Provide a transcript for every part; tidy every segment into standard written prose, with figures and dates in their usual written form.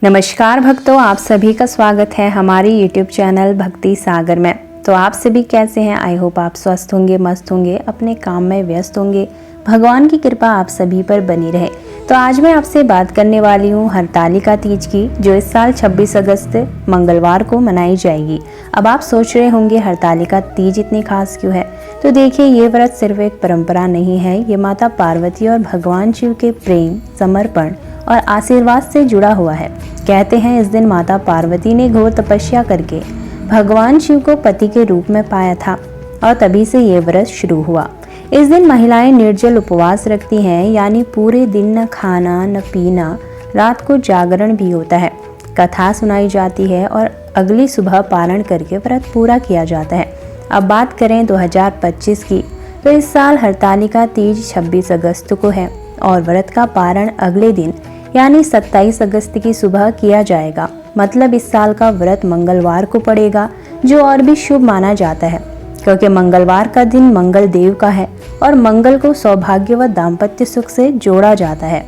नमस्कार भक्तों, आप सभी का स्वागत है हमारे YouTube चैनल भक्ति सागर में। तो आप सभी कैसे हैं? आई होप आप स्वस्थ होंगे, मस्त होंगे, अपने काम में व्यस्त होंगे। भगवान की कृपा आप सभी पर बनी रहे। तो आज मैं आपसे बात करने वाली हूँ हरतालिका तीज की, जो इस साल 26 अगस्त मंगलवार को मनाई जाएगी। अब आप सोच रहे होंगे हरतालिका तीज इतनी खास क्यों है? तो देखिए, ये व्रत सिर्फ एक परंपरा नहीं है, ये माता पार्वती और भगवान शिव के प्रेम, समर्पण और आशीर्वाद से जुड़ा हुआ है। कहते हैं इस दिन माता पार्वती ने घोर तपस्या करके भगवान शिव को पति के रूप में पाया था और तभी से ये व्रत शुरू हुआ। इस दिन महिलाएं निर्जल उपवास रखती हैं, यानी पूरे दिन न खाना न पीना, रात को जागरण भी होता है, कथा सुनाई जाती है और अगली सुबह पारण करके व्रत पूरा किया जाता है। अब बात करें 2025 की, तो इस साल हरतालिका तीज 26 अगस्त को है और व्रत का पारण अगले दिन यानी 27 अगस्त की सुबह किया जाएगा। मतलब इस साल का व्रत मंगलवार को पड़ेगा, जो और भी शुभ माना जाता है क्योंकि मंगलवार का दिन मंगल देव का है और मंगल को सौभाग्य व दाम्पत्य सुख से जोड़ा जाता है।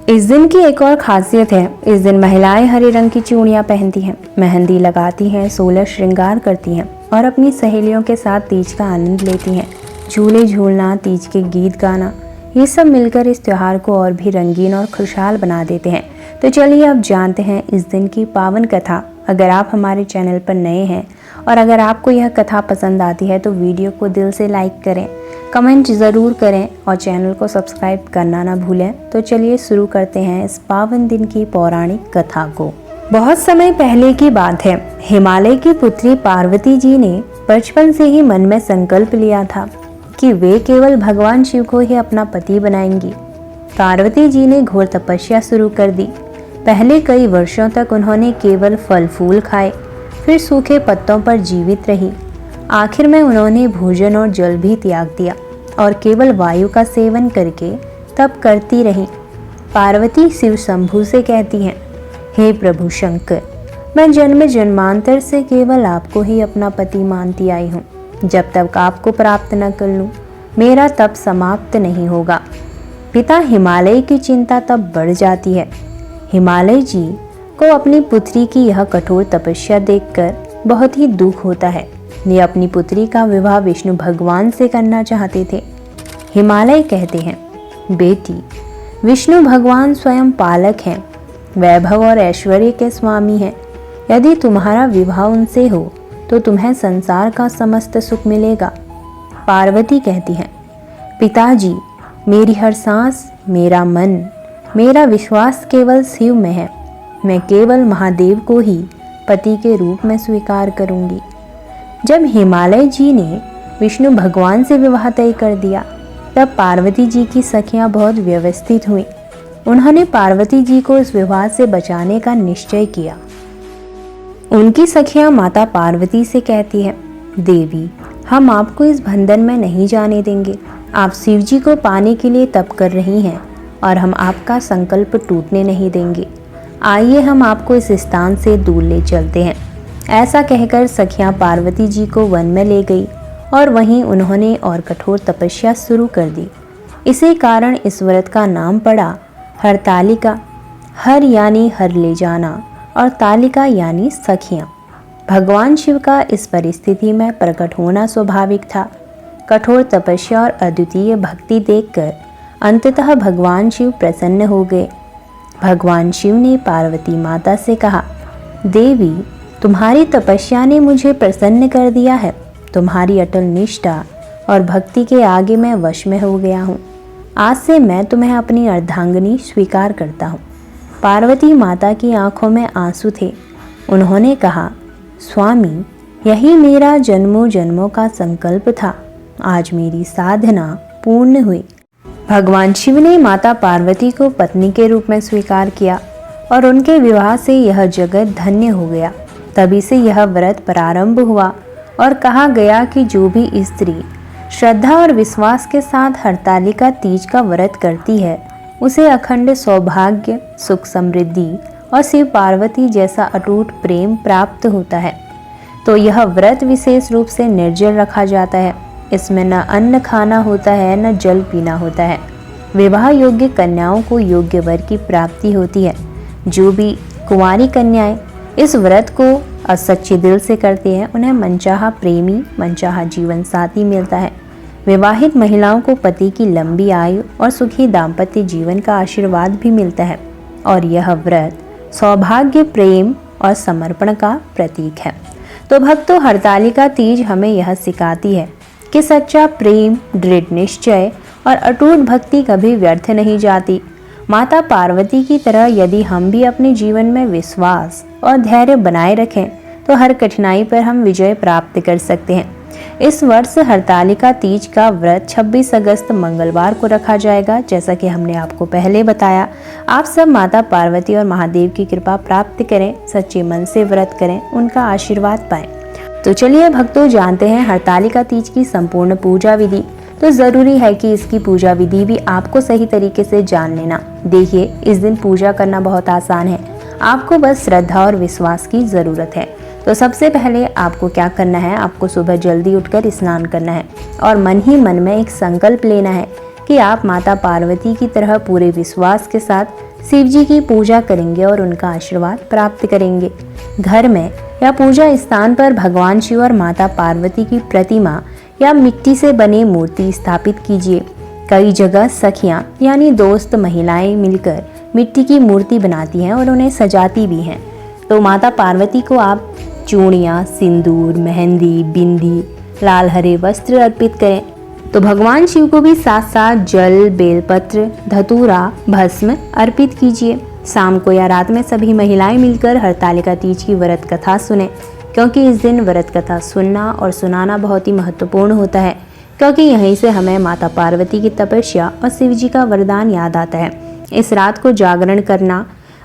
इस दिन की एक और खासियत है, इस दिन महिलाएं हरे रंग की चूड़ियां पहनती हैं, मेहंदी लगाती हैं, 16 श्रृंगार करती हैं और अपनी सहेलियों के साथ तीज का आनंद लेती हैं। झूले झूलना, तीज के गीत गाना, ये सब मिलकर इस त्योहार को और भी रंगीन और खुशहाल बना देते हैं। तो चलिए अब जानते हैं इस दिन की पावन कथा। अगर आप हमारे चैनल पर नए हैं और अगर आपको यह कथा पसंद आती है तो वीडियो को दिल से लाइक करें, कमेंट ज़रूर करें और चैनल को सब्सक्राइब करना ना भूलें। तो चलिए शुरू करते हैं इस पावन दिन की पौराणिक कथा को। बहुत समय पहले की बात है, हिमालय की पुत्री पार्वती जी ने बचपन से ही मन में संकल्प लिया था कि वे केवल भगवान शिव को ही अपना पति बनाएंगी। पार्वती जी ने घोर तपस्या शुरू कर दी। पहले कई वर्षों तक उन्होंने केवल फल फूल खाए, फिर सूखे पत्तों पर जीवित रही। आखिर में उन्होंने भोजन और जल भी त्याग दिया और केवल वायु का सेवन करके तप करती रही। पार्वती शिव शंभु से कहती हैं, हे प्रभु शंकर, मैं जन्म जन्मांतर से केवल आपको ही अपना पति मानती आई हूँ। जब तक आपको प्राप्त न कर लूं, मेरा तप समाप्त नहीं होगा। पिता हिमालय की चिंता तब बढ़ जाती है। हिमालय जी को अपनी पुत्री की यह कठोर तपस्या देखकर बहुत ही दुख होता है। वे अपनी पुत्री का विवाह विष्णु भगवान से करना चाहते थे। हिमालय कहते हैं, बेटी, विष्णु भगवान स्वयं पालक हैं, वैभव और ऐश्वर्य के स्वामी हैं। यदि तुम्हारा विवाह उनसे हो तो तुम्हें संसार का समस्त सुख मिलेगा। पार्वती कहती हैं, पिताजी, मेरी हर सांस, मेरा मन, मेरा विश्वास केवल शिव में है। मैं केवल महादेव को ही पति के रूप में स्वीकार करूंगी। जब हिमालय जी ने विष्णु भगवान से विवाह तय कर दिया, तब पार्वती जी की सखियां बहुत व्यवस्थित हुई। उन्होंने पार्वती जी को इस विवाह से बचाने का निश्चय किया। उनकी सखियां माता पार्वती से कहती है, देवी, हम आपको इस बंधन में नहीं जाने देंगे। आप शिव जी को पाने के लिए तप कर रही हैं और हम आपका संकल्प टूटने नहीं देंगे। आइए हम आपको इस स्थान से दूर ले चलते हैं। ऐसा कहकर सखियां पार्वती जी को वन में ले गई और वहीं उन्होंने और कठोर तपस्या शुरू कर दी। इसी कारण इस व्रत का नाम पड़ा हरतालिका। हर यानी हर ले जाना और तालिका यानी सखियां। भगवान शिव का इस परिस्थिति में प्रकट होना स्वाभाविक था। कठोर तपस्या और अद्वितीय भक्ति देखकर अंततः भगवान शिव प्रसन्न हो गए। भगवान शिव ने पार्वती माता से कहा, देवी, तुम्हारी तपस्या ने मुझे प्रसन्न कर दिया है। तुम्हारी अटल निष्ठा और भक्ति के आगे मैं वश में हो गया हूँ। आज से मैं तुम्हें अपनी अर्धांगिनी स्वीकार करता हूँ। पार्वती माता की आंखों में आंसू थे। उन्होंने कहा, स्वामी, यही मेरा जन्मों जन्मों का संकल्प था। आज मेरी साधना पूर्ण हुई। भगवान शिव ने माता पार्वती को पत्नी के रूप में स्वीकार किया और उनके विवाह से यह जगत धन्य हो गया। तभी से यह व्रत प्रारंभ हुआ और कहा गया कि जो भी स्त्री श्रद्धा और विश्वास के साथ हरतालिका तीज का व्रत करती है, उसे अखंड सौभाग्य, सुख, समृद्धि और शिव पार्वती जैसा अटूट प्रेम प्राप्त होता है। तो यह व्रत विशेष रूप से निर्जल रखा जाता है। इसमें न अन्न खाना होता है, न जल पीना होता है। विवाह योग्य कन्याओं को योग्य वर की प्राप्ति होती है। जो भी कुंवारी कन्याएं इस व्रत को सच्चे दिल से करती हैं, उन्हें मनचाहा प्रेमी, मनचाहा जीवन साथी मिलता है। विवाहित महिलाओं को पति की लंबी आयु और सुखी दाम्पत्य जीवन का आशीर्वाद भी मिलता है और यह व्रत सौभाग्य, प्रेम और समर्पण का प्रतीक है। तो भक्तों, हरतालिका तीज हमें यह सिखाती है कि सच्चा प्रेम, दृढ़ निश्चय और अटूट भक्ति कभी व्यर्थ नहीं जाती। माता पार्वती की तरह यदि हम भी अपने जीवन में विश्वास और धैर्य बनाए रखें तो हर कठिनाई पर हम विजय प्राप्त कर सकते हैं। इस वर्ष हरतालिका तीज का व्रत 26 अगस्त मंगलवार को रखा जाएगा। जैसा कि हमने आपको पहले बताया, आप सब माता पार्वती और महादेव की कृपा प्राप्त करें, सच्चे मन से व्रत करें, उनका आशीर्वाद पाएं। तो चलिए भक्तों, जानते हैं हरतालिका तीज की संपूर्ण पूजा विधि। तो ज़रूरी है कि इसकी पूजा विधि भी आपको सही तरीके से जान लेना। देखिए, इस दिन पूजा करना बहुत आसान है, आपको बस श्रद्धा और विश्वास की ज़रूरत है। तो सबसे पहले आपको क्या करना है, आपको सुबह जल्दी उठकर स्नान करना है और मन ही मन में एक संकल्प लेना है कि आप माता पार्वती की तरह पूरे विश्वास के साथ शिव जी की पूजा करेंगे और उनका आशीर्वाद प्राप्त करेंगे। घर में या पूजा स्थान पर भगवान शिव और माता पार्वती की प्रतिमा या मिट्टी से बनी मूर्ति स्थापित कीजिए। कई जगह सखियां यानी दोस्त महिलाएं मिलकर मिट्टी की मूर्ति बनाती हैं और उन्हें सजाती भी हैं। तो माता पार्वती को आप चूड़ियाँ, सिंदूर, मेहंदी, बिंदी, लाल हरे वस्त्र अर्पित करें। तो भगवान शिव को भी साथ साथ जल, बेलपत्र, धतूरा, भस्म अर्पित कीजिए। शाम को या रात में सभी महिलाएं मिलकर हरतालिका तीज की व्रत कथा सुने, क्योंकि इस दिन व्रत कथा सुनना और सुनाना बहुत ही महत्वपूर्ण होता है, क्योंकि यहीं से हमें माता पार्वती की तपस्या और शिव जी का वरदान याद आता है। इस रात को जागरण करना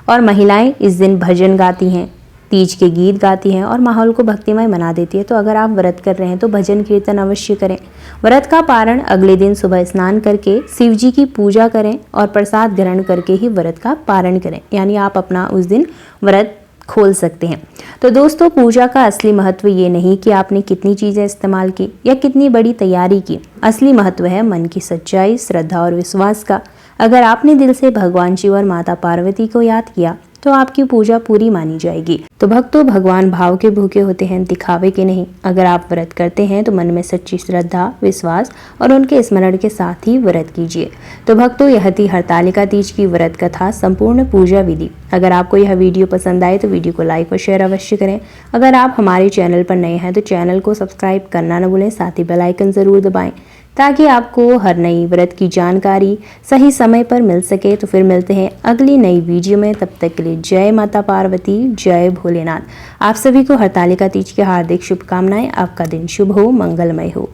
और महिलाएं इस दिन भजन गाती हैं, तीज के गीत गाती हैं और माहौल को भक्तिमय बना देती है। तो अगर आप व्रत कर रहे हैं तो भजन कीर्तन अवश्य करें। व्रत का पारण अगले दिन सुबह स्नान करके शिव जी की पूजा करें और प्रसाद ग्रहण करके ही व्रत का पारण करें, यानी आप अपना उस दिन व्रत खोल सकते हैं। तो दोस्तों, पूजा का असली महत्व ये नहीं कि आपने कितनी चीज़ें इस्तेमाल की या कितनी बड़ी तैयारी की। असली महत्व है मन की सच्चाई, श्रद्धा और विश्वास का। अगर आपने दिल से भगवान शिव और माता पार्वती को याद किया तो आपकी पूजा पूरी मानी जाएगी। तो भक्तों, भगवान भाव के भूखे होते हैं, दिखावे के नहीं। अगर आप व्रत करते हैं तो मन में सच्ची श्रद्धा, विश्वास और उनके स्मरण के साथ ही व्रत कीजिए। तो भक्तों, यह थी हरतालिका तीज की व्रत कथा, संपूर्ण पूजा विधि। अगर आपको यह वीडियो पसंद आए तो वीडियो को लाइक और शेयर अवश्य करें। अगर आप हमारे चैनल पर नए हैं तो चैनल को सब्सक्राइब करना न भूलें, साथ ही बेल आइकन जरूर दबाएं ताकि आपको हर नई व्रत की जानकारी सही समय पर मिल सके। तो फिर मिलते हैं अगली नई वीडियो में, तब तक के लिए जय माता पार्वती, जय भोलेनाथ। आप सभी को हरतालिका तीज की हार्दिक शुभकामनाएं। आपका दिन शुभ हो, मंगलमय हो।